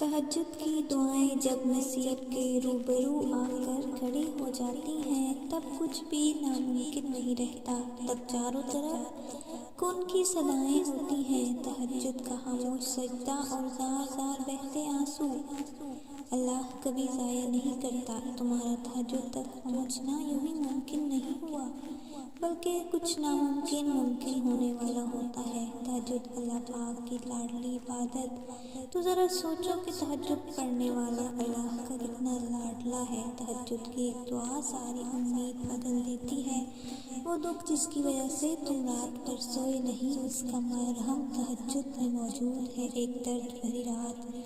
تہجد کی دعائیں جب نصیب کے روبرو آ کر کھڑی ہو جاتی ہیں تب کچھ بھی ناممکن نہیں رہتا، تب چاروں طرف کن کی صدائیں ہوتی ہیں۔ تہجد کا خاموش سجدہ اور زار زار بہتے آنسو، اللہ کبھی ضائع نہیں کرتا۔ تمہارا تہجد تک پہنچنا یوں ہی ممکن نہیں ہوا بلکہ کچھ ناممکن ممکن ہونے والا ہوتا ہے۔ تہجد اللہ پاک کی لاڈلی عبادت، تو ذرا سوچو کہ تہجد پڑھنے والا اللہ کا کتنا لاڈلا ہے۔ تہجد کی ایک دعا ساری امید بدل دیتی ہے۔ وہ دکھ جس کی وجہ سے تم رات بھر سوئے نہیں، اس کا مرہم تہجد میں موجود ہے۔ ایک درد بھری رات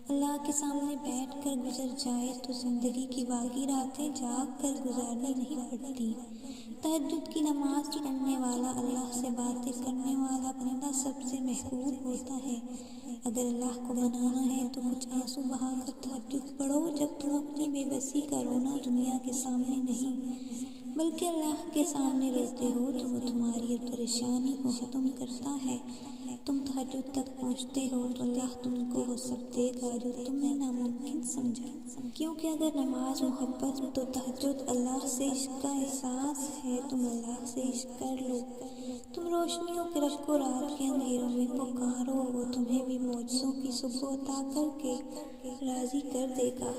اللہ کے سامنے بیٹھ کر گزر جائے تو زندگی کی باقی راتیں جاگ کر گزارنی نہیں پڑتی۔ تہجد کی نماز پڑھنے والا، اللہ سے باتیں کرنے والا بندہ سب سے محبوب ہوتا ہے۔ اگر اللہ کو منانا ہے تو کچھ آنسو بہا کر تہجد پڑھو۔ جب تم اپنی بے بسی کا رونا دنیا کے سامنے نہیں بلکہ اللہ کے سامنے روتے ہو تو وہ تمہاری پریشانی کو ختم کرتا ہے۔ تم تہجد تک پہنچتے ہو تو اللہ تم کو وہ سب دے گا جو تم نے ناممکن سمجھا، کیونکہ اگر نماز محبت تو تہجد اللہ سے عشق کا احساس ہے۔ تم اللہ سے عشق کر لو، تم روشنیوں کے رکھو، رات کے اندھیروں میں پکارو، وہ تمہیں بھی معجزوں کی صبح عطا کر کے راضی کر دے گا۔